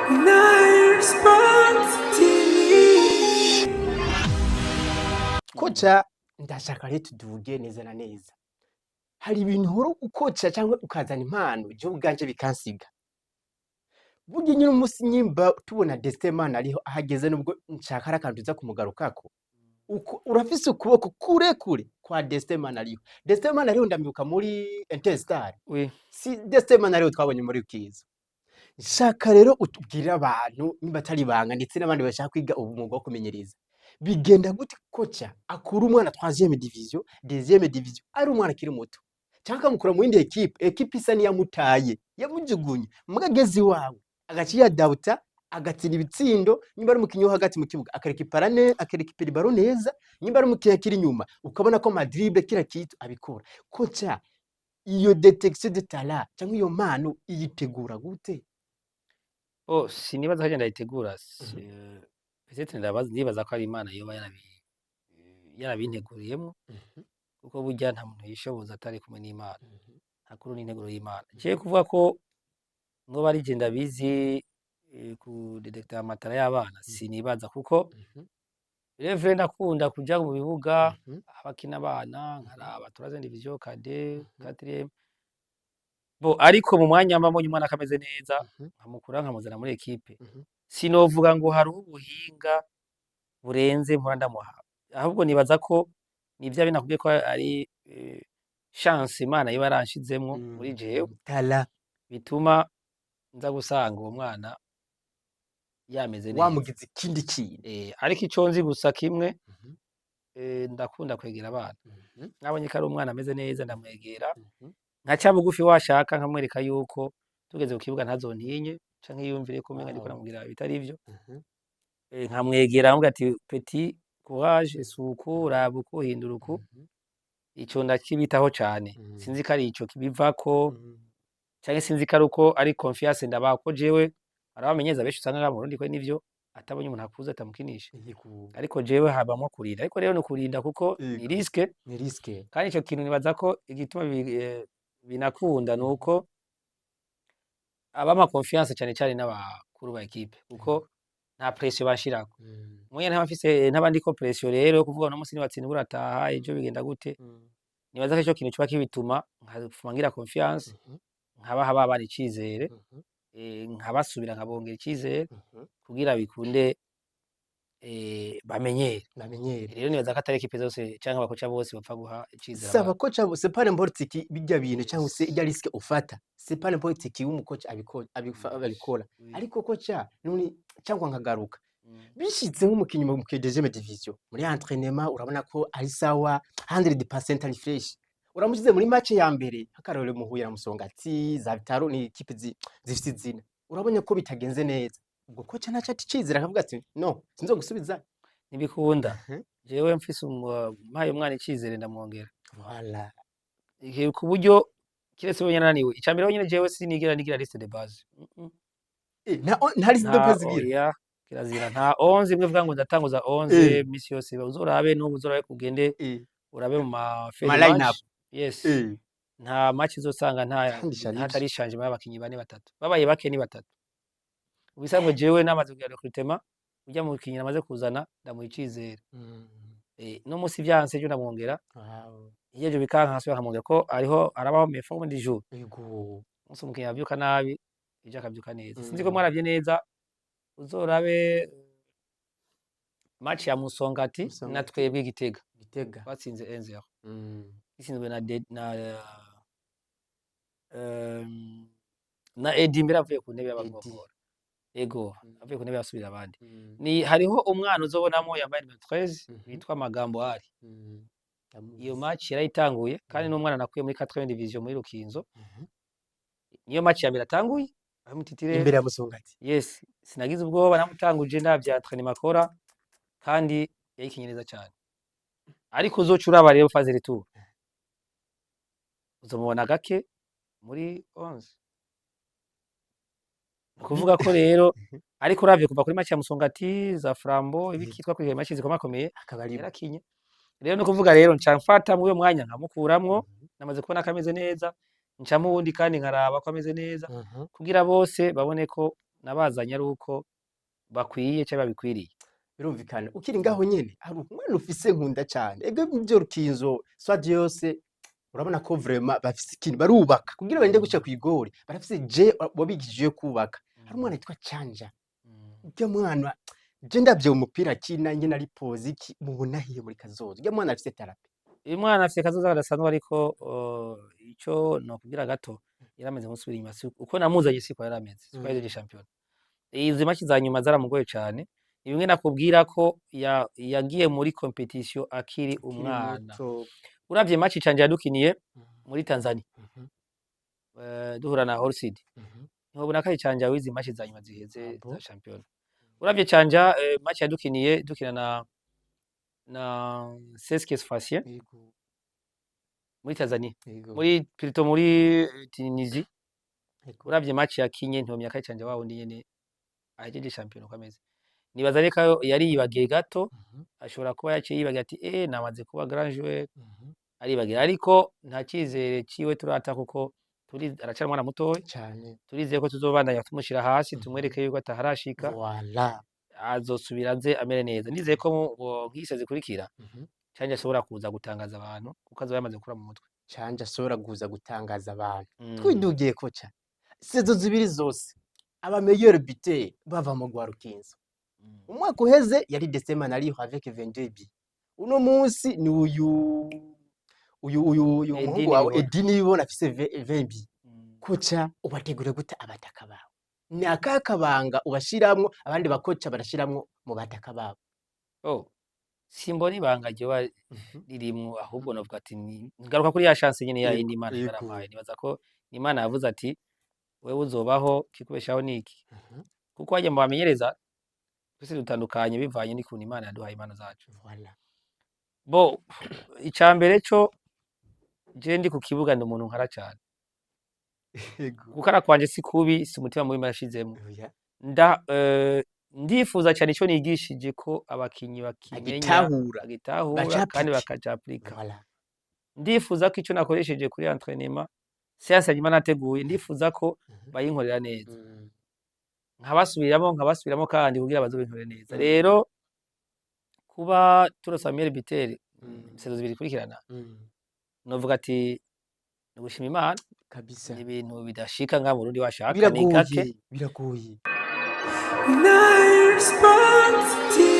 Nice Sport TV. Koca ndashaka rero tuduge neza na neza. Hari ibintu uhora ukoca cyangwa ukazana impano je ubwanje bikansiga. Burya nyine umunsi nyimba tubona Destemana ariho ahageze nubwo nshaka arakanduza kumugarukako. Urafise ukuboko kure kwa Destemana ariho. Destemana ariho ndamyuka muri Interstar. Oui. Si Destemana ariho twabonye muri Kizo. Shaka rero utubwira abantu niba atari banga ndetse n'abandi bashaka kwiga umwuga wo kumenyereza. Bigenda gute koca akura umwana 3e division, 2e division ari umwana akiri muto. Cyangwa mukura mu yindi equipe isa niyamutaye, yamujugunye. Mugagezi wawe agaci yadauta agatsinda ibitsindo, nyimba ari umukinyi wo hagati mu kibuga akarekipera baro neza, nyimba ari umukinyi akiri nyuma ukabona ko Madrid kira kitu abikora. Koca iyo detection de talent cyangwa iyo mpano iyitegura gute? Oh, sinibaza ko agenda yitegura. Peut-être ndibaza ko ari Imana yoba yarabinteguriyemo kuko burya nta muntu yishoboza atari kumwe n'Imana. Hakuru n'integuro y'Imana. Ngiye kuvuga ko mwoba ari je ndabizi ku detector amatara y'abana sinibaza kuko reve ndakunda kuja mu bibuga abakina abana nkaraba turaze division kade 4e bo ariko mu mwanya mbamo umwana akameze neza nkamukura nkamuzana muri equipe sinovuga ngo hari ubuhinga burenze mpora ndamuha ahubwo nibaza ko nivya binakubwiye ko ari chance Imana yiba yaranshizemwo muri jewe Tala bituma nza gusanga uwo mwana yameze neza wamugize ikindi kintu. ariko ico nzi gusa kimwe ndakunda kwegera abana nabonye ko ari umwana ameze neza ndamwegera nkaca bugufi washaka nkamwereka yuko tugeze ku kibuga ntazontinye canke yumvire ko umenga ndiko namubwira bitari ivyo nkamwegera nkamubwira ati petit courage suku raba uko hindura uku ico ndakibitaho cane sinzi ko ari ico kibivako canke sinzi ko ari uko ari confiance ndabaha ko jewe arabamenyeza benshi usanga nga mu Burundi ko nivyo atabonye umuntu akuze atamukinisha ariko jewe habamwo kurinda ariko rero no kurinda kuko ni risque kandi ico kintu nibaza ko igituma binakunda nuko abama confiance cyane cyane n'abakuru ba equipe kuko nta pression bashirako mwenye ntafise ntabandi ko pression rero kuvuga no musi nibatsinda burataha ejo bigenda gute nibaza ko ico kintu kiba kibituma nkafumangira confiance nkabaha babana icizere nkabasubira nkabongera icizere kugira bikunde bamenyere rero nibaza ko atari equipe zose canke abakoca bose bapfa guha icizere saba koca c'est pas n'importe qui bijya bintu cyangwa se ijya risque ufata c'est pas n'importe qui umukoca abikora ariko koca nuni cyangwa nkagaruka bishitse nk'umukinyi mu 2e division muri entraînement urabona ko ari sawa 100% ari fresh uramushize muri match ya mbere hakarore muhuye na Musongati za Bitaro ni equipe zifite izina urabonye ko bitagenze neza ubwo koca naca ticizera akavuga ati no sinzo gusubiza nibikunda jewe mfise mpaye umwana icizere ndamwongera voilà ku buryo kiretse bonye nananiwe icambere bonye jewe sinigera nigira liste de base nta liste de base gira kirazira nta 11 imwe vuga ngo ndatanguza 11 misi yose uzorabe no uzorabe kugende urabe mu ma line-up yes nta match izosanga ntatari changement y'abakinyi bane batatu babaye bake ni batatu ubisabwe jewe namaze kugira recruitment ujya mu kinyi namaze kuzana ndamuhicizera no musi vyanse je ndamwongera yejo bikanka hasi bakamwongera ko ariho arabaho me forme du jour yego musi umukinyi avyuka nabi ije akavyuka neza sinzi ko mwaravye neza uzorabe match ya Musongati na twebwe Gitega batsinze 1-0 isinzwe na Edimbera avuye ku ntebe y'abagongora ego avuye ku ntebe yasubira abandi ni hariho umwana uzobonamo yambaye 13 bitwa Magambo ari iyo match yarayitanguye kandi n'umwana nakuye muri 4e division muri Rukinzo niyo match ya mbere atanguye amutitire imbere ya Musongati yes sinagize ubwoba namutanguje ndavya entraînement akora kandi yayikinyereza cyane ariko uzocuraba rero phase retour uzomubona gake muri 11 kuvuga ko rero ariko uravye kuva kuri match ya Musongati za Flambo ibikitwa kuri match zikomakomeye akabari yarakinye rero no kuvuga rero nca mfata mu mwanya nkamukuramwo namaze kubona kameze neza nca mu wundi kandi nkaraba ko ameze neza kugira bose babone ko nabazanye ari uko bakwiye canke babikwiriye. birumvikana ukiri ngaho nyene hari umwana ufise nkunda cane ega ivyo Rukinzo swadi yose urabona ko vraiment bafise ikintu barubaka kugira barinde guca kw'igori barafise wabigishije kubaka hari umwana yitwa Canja urya mwana je ndavye umupira akina nyene ari pozi iki mubona hiye muri kazoza urya mwana afise tarape Uyu mwana afise kazoza kadasanzwe ariko ico nokubwira gato yarameze nk'usubira inyuma uko namuzanye siko yarameze siko yahejeje shampiyona. Izi match za nyuma zaramugoye cane ni bimwe nakubwira ko yagiye muri competition akiri umwana. Uravye match Canja yadukiniye muri Tanzania duhura na Holsid ntubona ko ari Canja wizi match za nyuma ziheze za shampiyona. Uravye Canja match yadukiniye dukina na CSKA Sfaxien muri Tanzania muri plutôt muri Tunisie. Uravye match yakinye ntomya ko Canja wawo ndi nyene ahejeje shampiyona uko ameze. Nibaza reka yari yibagiye gato ashobora kuba yaciye yibagiye ati namaze kuba grand joueur aribagira ariko nta cizere ciwe turata kuko aracari umwana mutoya cane turizeye ko tuzobandanya tumushira hasi tumwereke yuko ataharashika voilà azosubira aze amere neza. Nizeye ko nk'ise zikurikira Canja ashobora kuza gutangaza abantu kuko azoba yamaze gukura mu mutwe. Canja ashobora kuza gutangaza abantu twidugiye koca sezo zibiri zose aba meilleur buteur bava mu gwa Rukinzo umwaka uheze yari December nari avec 22 bi uno munsi ni uyu muhungu wawe Edini bibona afise 20 bi koca ubategure gute abataka bawe ni akakabanga ubashiramwo abandi bakoca barashiramwo mu bataka babo simbona ibanga ryoba ririmwo ahubwo novuga ati ngaruka kuri ya chance nyene ya yindi Imana yarampaye nibaza ko Imana yavuze ati wewe uzobaho kikubeshaho niki kuko wajya mu bamenyereza twese dutandukanye bivanye n'ikuntu Imana yaduhaye impano zacu. voilà Bo icambere co je ndi ku kibuga ndi umuntu nkara cane gukara kwanje si kubi si umutima mubi marashizemo ndifuza cyane ico nigishije ko abakinyi bakimenya agitahura kandi bakaja applica. Ndifuza ko ico nakoresheje kuri entraînement séance nyuma nateguye ndifuza ko bayinkorera neza nkabasubiramo kandi kugira bazobinkorera neza. Rero kuba turosa meilleur buteur sezo zibiri kurikirana novuga ati nugushima Imana kabisa ni ibintu bidashika nga mu Burundi washaka ni gake biragoye Nice Sport TV.